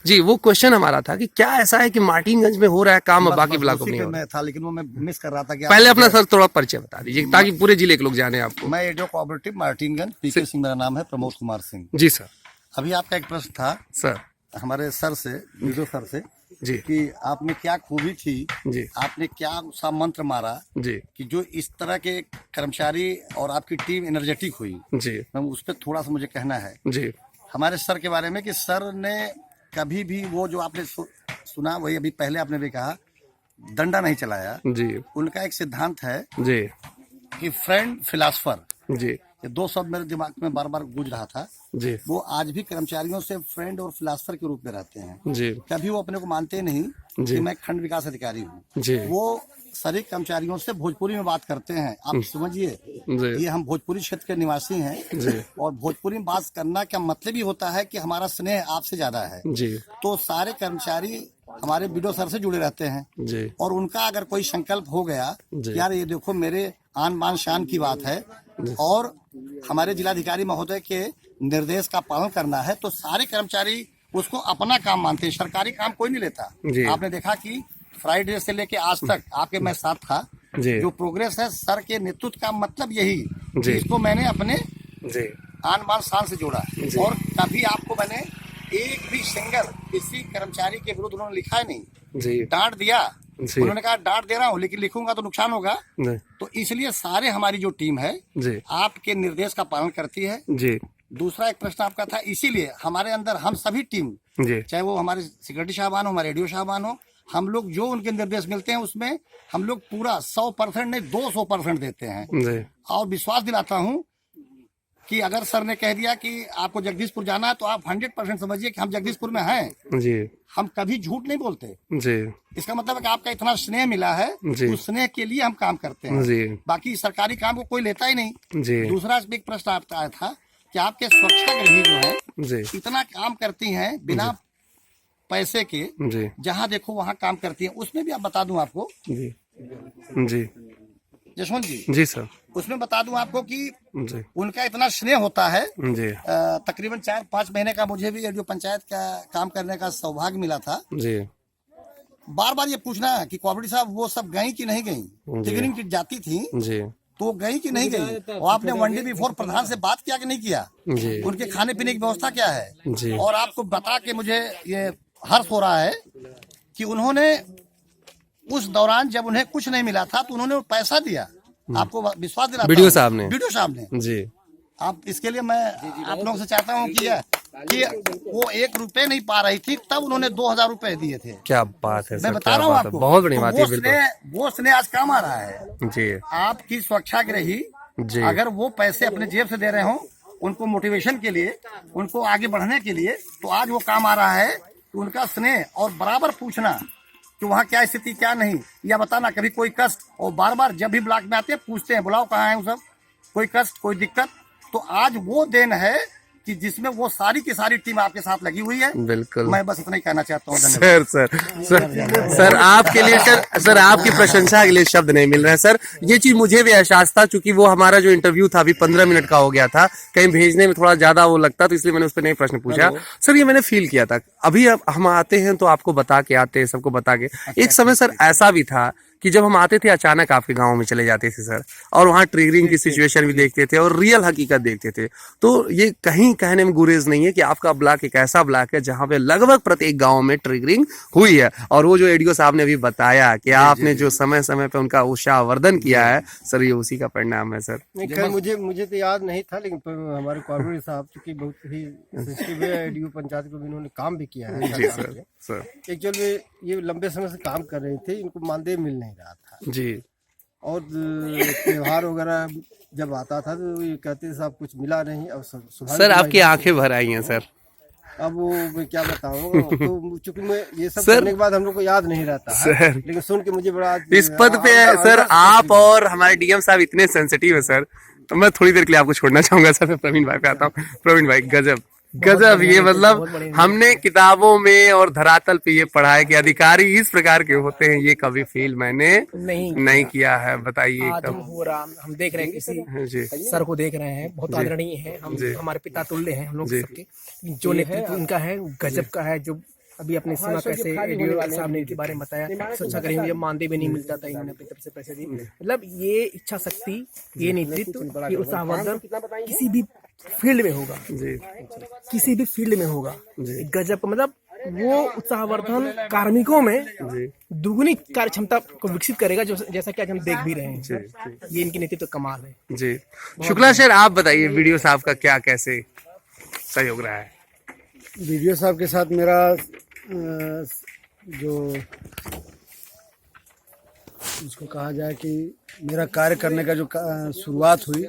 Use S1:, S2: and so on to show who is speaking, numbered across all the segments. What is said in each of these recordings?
S1: जी, वो क्वेश्चन हमारा था कि क्या ऐसा है कि मार्टिनगंज में हो रहा है काम और बाकी ब्लॉक में नहीं हो रहा है?
S2: मैं था, लेकिन वो मैं मिस कर रहा था कि
S1: पहले अपना सर थोड़ा परिचय बता दीजिए ताकि पूरे जिले के लोग जाने आपको।
S2: मैं एडो कोऑपरेटिव मार्टिनगंज, पीके सिंह मेरा नाम है, प्रमोद कुमार सिंह।
S1: जी सर।
S2: अभी आपका एक प्रश्न था
S1: सर
S2: हमारे सर से, वीडियो सर से,
S1: जी
S2: कि आप में क्या खूबी थी,
S1: जी
S2: आपने क्या सा मंत्र मारा
S1: जी
S2: कि जो इस तरह के कर्मचारी और आपकी टीम एनर्जेटिक हुई।
S1: जी
S2: मैं उस पर थोड़ा सा मुझे कहना है
S1: जी
S2: हमारे सर के बारे में, कि सर ने कभी भी वो जो आपने सुना, वही अभी पहले आपने भी कहा, डंडा नहीं चलाया।
S1: जी
S2: उनका एक सिद्धांत है
S1: जी
S2: कि फ्रेंड फिलासफर,
S1: जी
S2: ये दो शब्द मेरे दिमाग में बार बार गूंज रहा था।
S1: जी
S2: वो आज भी कर्मचारियों से फ्रेंड और फिलासफर के रूप में रहते हैं।
S1: जी
S2: कभी वो अपने को मानते नहीं
S1: जी
S2: कि मैं खंड विकास अधिकारी हूँ।
S1: जी
S2: वो सारे कर्मचारियों से भोजपुरी में बात करते हैं। आप समझिए,
S1: जी
S2: ये हम भोजपुरी क्षेत्र के निवासी हैं
S1: जी
S2: और भोजपुरी में बात करना का मतलब ही होता है कि हमारा स्नेह आपसे ज्यादा है।
S1: जी
S2: तो सारे कर्मचारी हमारे बीडो सर से जुड़े रहते हैं
S1: जी
S2: और उनका अगर कोई संकल्प हो गया
S1: जी।
S2: यार ये देखो मेरे आन बान शान की बात है और हमारे जिलाधिकारी महोदय के निर्देश का पालन करना है, तो सारे कर्मचारी उसको अपना काम मानते हैं। सरकारी काम कोई नहीं लेता।
S1: जी।
S2: आपने देखा कि फ्राइडे से लेके आज तक आपके मैं साथ था,
S1: जी
S2: जो प्रोग्रेस है सर के नेतृत्व का मतलब यही,
S1: जी।
S2: जिसको मैंने अपने
S1: जी
S2: आन बान शान से जोड़ा।
S1: जी।
S2: और कभी आपको मैंने एक भी सिंगल किसी कर्मचारी के विरुद्ध उन्होंने लिखा है नहीं।
S1: जी
S2: डांट दिया,
S1: जी।
S2: उन्होंने कहा डांट दे रहा हूँ लेकिन लिखूंगा तो नुकसान होगा।
S1: जी
S2: तो इसलिए सारे हमारी जो टीम है
S1: जी
S2: आपके निर्देश का पालन करती है।
S1: जी
S2: दूसरा एक प्रश्न आपका था, इसीलिए हमारे अंदर हम सभी टीम,
S1: जी
S2: चाहे वो हमारे सिक्योरिटी साहबान हो, हमारे रेडियो साहबान हो, हम लोग जो उनके निर्देश मिलते हैं उसमें हम लोग पूरा 100% नहीं 200% देते हैं।
S1: जी
S2: और विश्वास दिलाता हूँ कि अगर सर ने कह दिया कि आपको जगदीशपुर जाना है तो आप 100% समझिए कि हम जगदीशपुर में हैं।
S1: जी
S2: हम कभी झूठ नहीं बोलते।
S1: जी
S2: इसका मतलब है कि आपका इतना स्नेह मिला है,
S1: जी।
S2: उस स्नेह के लिए हम काम करते हैं।
S1: जी
S2: बाकी सरकारी काम को कोई लेता ही नहीं।
S1: जी
S2: दूसरा एक प्रश्न आपका आया था कि आपके स्वच्छाग्रही जो है
S1: जी
S2: इतना काम करती हैं बिना पैसे के,
S1: जी
S2: जहाँ देखो वहाँ काम करती हैं। उसमें भी आप बता दूं आपको
S1: जी जी
S2: जसवंत जी,
S1: जी सर
S2: उसमें बता दूं आपको कि
S1: जी
S2: उनका इतना स्नेह होता है।
S1: जी
S2: तकरीबन 4-5 महीने का मुझे भी जो पंचायत का काम करने का सौभाग्य मिला था।
S1: जी
S2: बार बार ये पूछना है कि कोऑपरेटिव साहब वो सब गई कि नहीं गई, टिकरिंग किट जाती थी
S1: जी
S2: तो गई कि नहीं गई, और आपने वन डे बिफोर प्रधान से बात किया कि नहीं किया,
S1: जी
S2: उनके खाने पीने की व्यवस्था क्या है।
S1: जी
S2: और आपको बता के मुझे ये हर्ष हो रहा है कि उन्होंने उस दौरान जब उन्हें कुछ नहीं मिला था तो उन्होंने पैसा दिया। आपको विश्वास दिलाता
S1: वीडियो
S2: हूं,
S1: साहब ने
S2: वीडियो साहब ने।
S1: जी
S2: आप इसके लिए मैं आप लोगों से चाहता हूँ कि वो 1 रुपए नहीं पा रही थी तब उन्होंने 2000 रुपए दिए थे।
S1: क्या बात है
S2: मैं
S1: सर,
S2: बता
S1: क्या
S2: रहा हूँ
S1: बात है,
S2: आपको,
S1: बहुत बड़ी
S2: तो
S1: बात है। बिल्कुल
S2: वो स्नेह आज काम आ रहा है।
S1: जी
S2: आपकी स्वच्छाग्रही
S1: जी
S2: अगर वो पैसे अपने जेब से दे रहे हो उनको मोटिवेशन के लिए, उनको आगे बढ़ने के लिए, तो आज वो काम आ रहा है। तो उनका स्नेह और बराबर पूछना कि वहाँ क्या स्थिति क्या नहीं, या बताना कभी कोई कष्ट, और बार बार जब भी ब्लॉक में आते हैं पूछते हैं बुलाओ कहाँ है वो सब, कोई कष्ट कोई दिक्कत। तो आज वो दिन है कि जिसमें वो सारी की सारी टीम आपके साथ लगी हुई है।
S1: बिल्कुल।
S2: मैं बस इतना ही कहना चाहता हूँ।
S1: सर आपके लिए सर आपकी प्रशंसा के लिए शब्द नहीं मिल रहे हैं सर। ये चीज मुझे भी एहसास था, क्योंकि वो हमारा जो इंटरव्यू था अभी 15 मिनट का हो गया था, कहीं भेजने में थोड़ा ज्यादा वो लगता, तो इसलिए मैंने उस पर नहीं प्रश्न पूछा सर। ये मैंने फील किया था। अभी हम आते हैं तो आपको बता के आते हैं, सबको बता के। एक समय सर ऐसा भी था कि जब हम आते थे अचानक आपके गांव में चले जाते थे सर, और वहाँ ट्रिगरिंग की सिचुएशन भी देखते थे और रियल हकीकत देखते थे। तो ये कहीं कहने में गुरेज नहीं है कि आपका ब्लॉक एक ऐसा ब्लॉक है जहाँ पे लगभग प्रत्येक गांव में ट्रिगरिंग हुई है। और वो जो एडीओ साहब ने अभी बताया कि आपने जो समय समय पे उनका उत्साहवर्धन किया है सर, ये उसी का परिणाम है सर।
S3: मुझे तो याद नहीं था, लेकिन हमारे कॉर्पोरेटर साहब चूंकि बहुत ही सेंसिटिव है, एडीओ पंचायत को भी इन्होंने काम भी किया है।
S1: जी सर
S3: एक्चुअल में ये लंबे समय से काम कर रहे थे, इनको मानदेय मिल नहीं रहा था
S1: जी।
S3: और त्योहार वगैरह जब आता था तो ये कहते थे साहब कुछ मिला नहीं। अब
S1: सर आपकी आंखें भर आई हैं सर।
S3: अब वो मैं क्या बताऊँ, तो चूंकि मैं ये सब करने के बाद हम लोग को याद नहीं रहता है, लेकिन सुन के मुझे बड़ा
S1: इस पद पे सर आप और हमारे डीएम साहब इतने सेंसिटिव है सर। तो मैं थोड़ी देर के लिए आपको छोड़ना चाहूंगा सर। मैं प्रवीण भाई पे आता हूँ। प्रवीण भाई गजब गजब, ये मतलब हमने किताबों में और धरातल पे ये पढ़ा है कि अधिकारी इस प्रकार के होते हैं, ये कभी फील मैंने नहीं किया है। बताइए।
S4: हम देख रहे हैं किसी सर को देख रहे हैं, बहुत आदरणीय है, हम हमारे पिता तुल्य हैं हम लोग सबके। जो नेतृत्व उनका है गजब का है, जो अभी अपने सुना कैसे एडीओ साहब ने इनके बारे में बताया, स्वच्छा करेंगे, ये मानदेय भी नहीं मिलता था, इन्होंने अपनी तरफ से पैसे दिए। मतलब ये इच्छा शक्ति, ये नेतृत्व, ये उत्साहवर्धन किसी भी फील्ड में होगा
S1: जी,
S4: किसी भी फील्ड में होगा। एक गजब का, मतलब वो उत्साहवर्धन कार्मिकों में
S1: जी,
S4: दुगुनी कार्य क्षमता को विकसित करेगा, जो जैसा कि आज हम देख भी रहे हैं।
S1: जी, जी,
S4: ये इनकी नेतृत्व कमाल है।
S1: जी। शुक्ला सर, आप बताइए वीडियो साहब का क्या कैसे सहयोग रहा है?
S3: वीडियो साहब के साथ मेरा जो इसको कहा जाए कि मेरा कार्य करने का जो शुरुआत हुई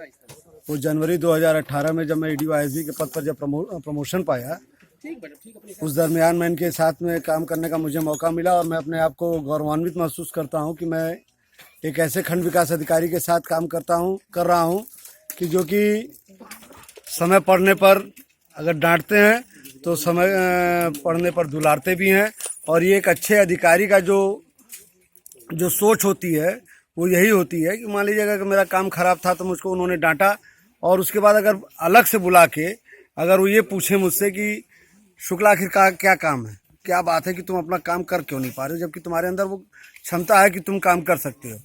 S3: वो जनवरी 2018 में, जब मैं एडीओ आईएसबी के पद पर जब प्रमोशन पाया, उस दरमियान मैं इनके साथ में काम करने का मुझे मौका मिला और मैं अपने आप को गौरवान्वित महसूस करता हूं कि मैं एक ऐसे खंड विकास अधिकारी के साथ काम कर रहा हूं कि जो कि समय पड़ने पर अगर डांटते हैं तो समय पड़ने पर दुलारते भी हैं। और ये एक अच्छे अधिकारी का जो सोच होती है वो यही होती है कि मान लीजिए अगर मेरा काम खराब था तो मुझको उन्होंने डांटा, और उसके बाद अगर अलग से बुला के अगर वो ये पूछे मुझसे कि शुक्ला आखिर का क्या काम है, क्या बात है कि तुम अपना काम कर क्यों नहीं पा रहे हो, जबकि तुम्हारे अंदर वो क्षमता है कि तुम काम कर सकते हो,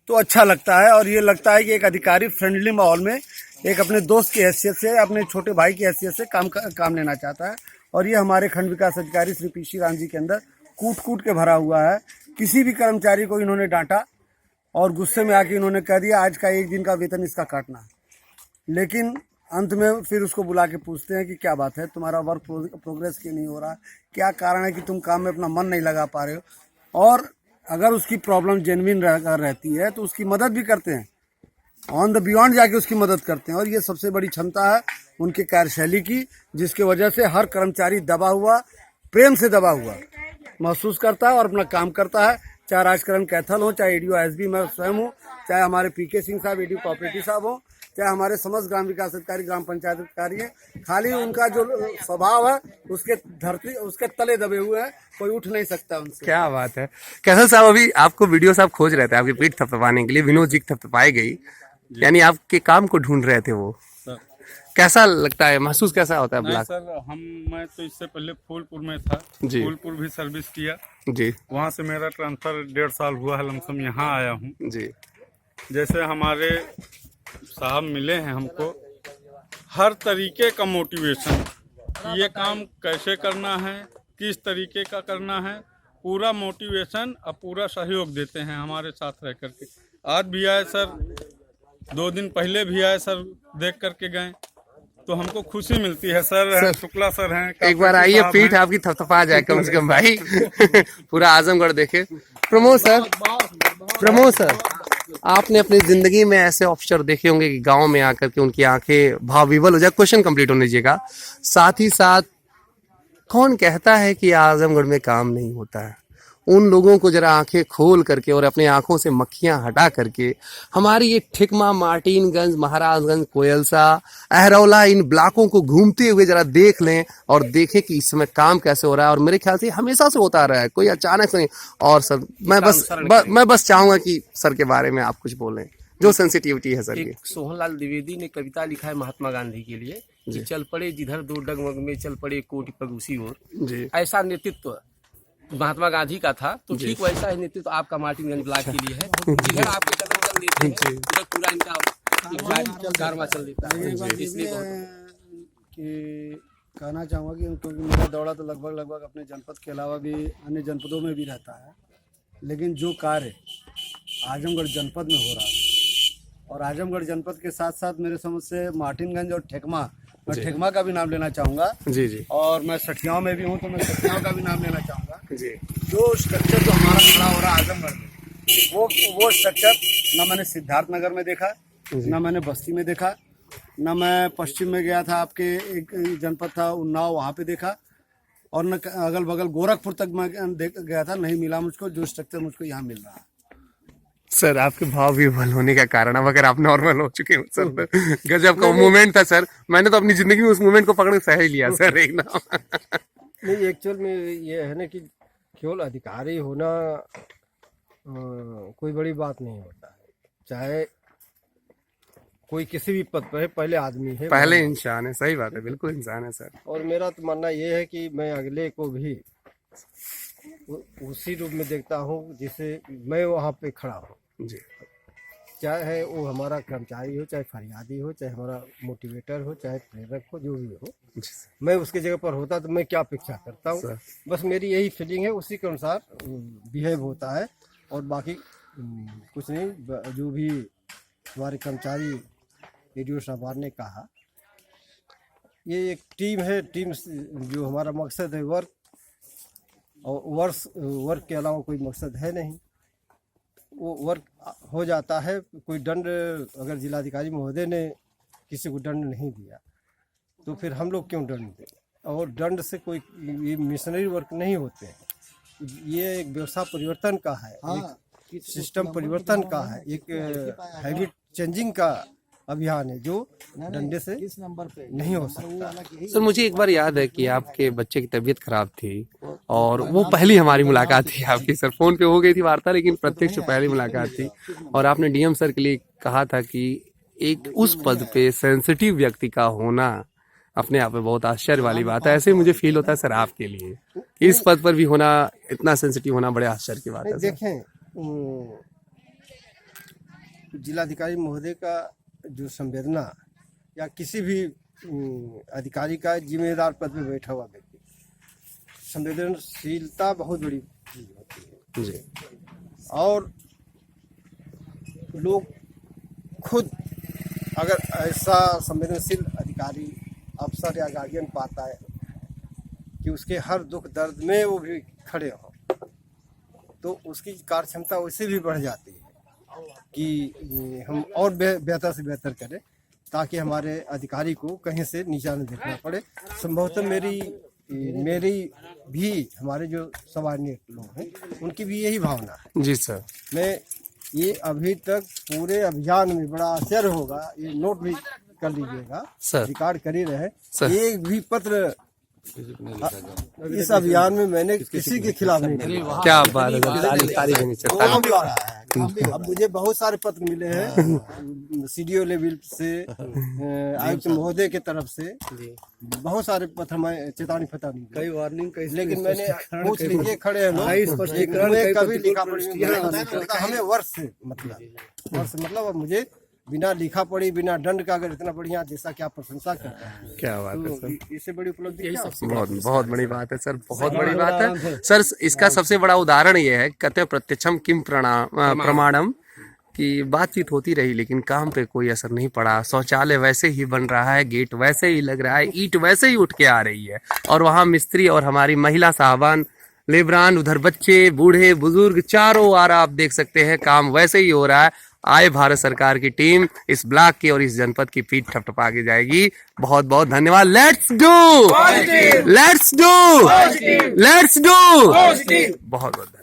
S3: तो अच्छा लगता है। और ये लगता है कि एक अधिकारी फ्रेंडली माहौल में एक अपने दोस्त की हैसियत से, अपने छोटे भाई की हैसियत से काम लेना चाहता है। और ये हमारे खंड विकास अधिकारी श्री पीसी राम जी के अंदर कूट कूट के भरा हुआ है। किसी भी कर्मचारी को इन्होंने डांटा और गुस्से में आके इन्होंने कह दिया आज का एक दिन का वेतन इसका काटना है, लेकिन अंत में फिर उसको बुला के पूछते हैं कि क्या बात है, तुम्हारा वर्क प्रोग्रेस क्यों नहीं हो रहा, क्या कारण है कि तुम काम में अपना मन नहीं लगा पा रहे हो। और अगर उसकी प्रॉब्लम जेन्युइन रहती है तो उसकी मदद भी करते हैं, ऑन द बियॉन्ड जाके उसकी मदद करते हैं। और ये सबसे बड़ी क्षमता है उनके कार्यशैली की, जिसके वजह से हर कर्मचारी दबा हुआ, प्रेम से दबा हुआ महसूस करता है और अपना काम करता है। चाहे राजकरण कैथल हो, चाहे एडीओ आईएसबी मैं स्वयं हूँ, चाहे हमारे पीके सिंह साहब एडीओ कोऑपरेटिव साहब हो, चाहे हमारे समस्त ग्राम विकास अधिकारी, ग्राम पंचायत अधिकारी है, खाली उनका जो स्वभाव है उसके तले दबे हुए हैं, कोई उठ नहीं सकता उनसे।
S1: क्या बात है। कैथल साहब, अभी आपको वीडियो साहब खोज रहे थे आपकी पीठ थपथपाने के लिए, विनोद जी थपथपाई गई, यानी आपके काम को ढूंढ रहे थे वो। कैसा लगता है, महसूस कैसा होता है ब्लॉक?
S5: सर मैं तो इससे पहले फूलपुर में था,
S1: जी,
S5: फूलपुर भी सर्विस किया
S1: जी,
S5: वहाँ से मेरा ट्रांसफर 1.5 साल हुआ है, लमसम यहाँ आया हूँ।
S1: जी,
S5: जैसे हमारे साहब मिले हैं हमको, हर तरीके का मोटिवेशन, ये काम कैसे करना है, किस तरीके का करना है, पूरा मोटिवेशन और पूरा सहयोग देते हैं हमारे साथ रह करके। आज भी आए सर, 2 दिन पहले भी आए सर, देख करके गए, तो हमको खुशी मिलती है सर। शुक्ला सर हैं,
S1: एक बार आइए, पीठ आपकी थपथपा जाए कम से कम भाई। पूरा आजमगढ़ देखे। प्रमोद सर, आपने अपनी जिंदगी में ऐसे अवसर देखे होंगे कि गांव में आकर के उनकी आंखें भाव विवल हो जाए। क्वेश्चन कंप्लीट होने दीजिएगा। साथ ही साथ कौन कहता है कि आजमगढ़ में काम नहीं होता है? उन लोगों को जरा आंखें खोल करके और अपने आंखों से मक्खियां हटा करके हमारी ये ठिकमा, मार्टिनगंज, महाराजगंज, कोयलसा, अहरौला, इन ब्लॉकों को घूमते हुए जरा देख लें और देखें कि इस समय काम कैसे हो रहा है। और मेरे ख्याल से हमेशा से होता रहा है, कोई अचानक से नहीं। और सर मैं बस चाहूंगा कि सर के बारे में आप कुछ बोलें, जो सेंसिटिविटी है सर की।
S6: सोहनलाल द्विवेदी ने कविता लिखा है महात्मा गांधी के लिए कि चल पड़े जिधर दो डगमग में, चल पड़े कोटि पग उसी ओर।
S1: जी,
S6: ऐसा नेतृत्व महात्मा गांधी का था, तो ठीक वैसा ही नेतृत्व आपका मार्टिनगंज ब्लॉक के लिए है। जिधर आपके कदम चल देते हैं उधर पूरा इनका कारवा चल देता है। इसलिए
S3: कि कहना चाहूँगा कि क्योंकि मेरा दौरा तो लगभग अपने जनपद के अलावा भी अन्य जनपदों में भी रहता है, लेकिन जो कार्य आजमगढ़ जनपद में हो रहा है और आजमगढ़ जनपद के साथ साथ मेरे समझ से मार्टिनगंज और ठेकमा, मैं ठेकमा का भी नाम लेना चाहूँगा
S1: जी, जी,
S3: और मैं सठियाओं में भी हूँ तो मैं सठियाओं का भी नाम लेना चाहूँगा।
S1: जी,
S3: जो स्ट्रक्चर जो हमारा खड़ा हो रहा है आजमगढ़ में, वो स्ट्रक्चर न मैंने सिद्धार्थनगर में देखा, न मैंने बस्ती में देखा, न मैं पश्चिम में गया था, आपके एक जनपद था उन्नाव, वहाँ पे देखा, और न अगल बगल गोरखपुर तक मैं गया था, नहीं मिला मुझको जो स्ट्रक्चर मुझको यहाँ मिल रहा है।
S1: सर आपके भाव विवल होने का कारण, अब अगर आप नॉर्मल हो चुके हो सर, तो गजब का मोमेंट था सर। मैंने तो अपनी जिंदगी में उस मोमेंट को पकड़ के सह ही लिया सर एक नाम।
S3: नहीं, एक्चुअल में ये है ना कि केवल अधिकारी होना कोई बड़ी बात नहीं होता है, चाहे कोई किसी भी पद पर है, पहले आदमी है,
S1: पहले इंसान है। सही बात है, बिल्कुल इंसान है सर।
S3: और मेरा तो मानना ये है कि मैं अगले को भी
S7: उसी रूप में देखता हूँ जिससे मैं वहाँ पे खड़ा हूँ।
S1: जी
S7: चाहे वो हमारा कर्मचारी हो, चाहे फरियादी हो, चाहे हमारा मोटिवेटर हो, चाहे प्रेरक हो, जो भी हो,
S1: जी
S7: मैं उसके जगह पर होता तो मैं क्या अपेक्षा करता हूँ।
S1: सर।
S7: बस मेरी यही फीलिंग है, उसी के अनुसार बिहेव होता है और बाकी कुछ नहीं। जो भी हमारे कर्मचारी रेडियो साहबान ने कहा, ये एक टीम है। टीम जो हमारा मकसद है वर्क, और वर्क के अलावा कोई मकसद है नहीं। वो वर्क हो जाता है। कोई दंड अगर जिलाधिकारी महोदय ने किसी को दंड नहीं दिया तो फिर हम लोग क्यों दंड दें? और दंड से कोई ये मिशनरी वर्क नहीं होते हैं। ये एक व्यवस्था परिवर्तन का है, एक सिस्टम परिवर्तन का है, एक हैबिट चेंजिंग का अभियान है जो डंडे से नहीं हो सकता।
S1: सर मुझे एक बार याद है कि आपके बच्चे की तबीयत खराब थी और वो पहली हमारी मुलाकात थी आपकी। सर फोन पे हो गई थी वार्ता, लेकिन प्रत्यक्ष पहली मुलाकात थी और आपने डीएम सर के लिए कहा था कि एक उस पद पे सेंसिटिव व्यक्ति का होना अपने आप में बहुत आश्चर्य वाली बात है। ऐसे ही मुझे फील होता है सर आपके लिए, इस पद पर भी होना, इतना सेंसिटिव होना बड़े आश्चर्य की बात है।
S7: देखें, जिलाधिकारी महोदय का जो संवेदना या किसी भी अधिकारी का जिम्मेदार पद पे बैठा हुआ व्यक्ति, संवेदनशीलता बहुत बड़ी चीज होती है
S1: जी
S7: और लोग खुद अगर ऐसा संवेदनशील अधिकारी, अफसर या गार्जियन पाता है कि उसके हर दुख दर्द में वो भी खड़े हों, तो उसकी कार्य क्षमता वैसे भी बढ़ जाती है कि हम और बेहतर से बेहतर करें, ताकि हमारे अधिकारी को कहीं से नीचा न देखना पड़े। संभवतः मेरी भी, हमारे जो सबॉर्डिनेट लोग हैं उनकी भी यही भावना है।
S1: जी सर।
S7: मैं ये अभी तक पूरे अभियान में, बड़ा आश्चर्य होगा, ये नोट भी कर लीजिएगा,
S1: सर।
S7: रिकॉर्ड कर ही रहे,
S1: सर।
S7: एक भी पत्र इस अभियान में मैंने किसी के खिलाफ नहीं लिखा।
S1: क्या बात है, तारीफ होनी चाहिए।
S7: अब मुझे बहुत सारे पत्र मिले हैं सीडीओ लेवल से, आयुक्त महोदय के तरफ से बहुत सारे पत्र, मैं चेतावनी फता नहीं, कई वार्निंग, लेकिन मैंने पूछ लीजिए, खड़े हैं लोग, कभी लिखा पढ़ी हमें वर्ष से मतलब अब मुझे बिना लिखा पढ़ी, बिना दंड का अगर इतना बढ़िया जैसा कि आप प्रशंसा करते हैं,
S1: क्या बात है सर,
S7: इससे बड़ी उपलब्धि क्या?
S1: बहुत बड़ी बात है सर, बहुत बड़ी बात है सर। इसका सबसे बड़ा उदाहरण ये है, कहते प्रत्यक्षम किम प्रमाणम, की बातचीत होती रही लेकिन काम पे कोई असर नहीं पड़ा। शौचालय वैसे ही बन रहा है, गेट वैसे ही लग रहा है, ईंट वैसे ही उठ के आ रही है, और वहाँ मिस्त्री और हमारी महिला साहबान, लेबरान, उधर बच्चे, बूढ़े बुजुर्ग, चारों ओर आप देख सकते हैं काम वैसे ही हो रहा है। आए भारत सरकार की टीम इस ब्लॉक की और इस जनपद की पीठ थपथपा के जाएगी। बहुत बहुत धन्यवाद। Let's do, let's do, let's do. बहुत बहुत धन्यवाद।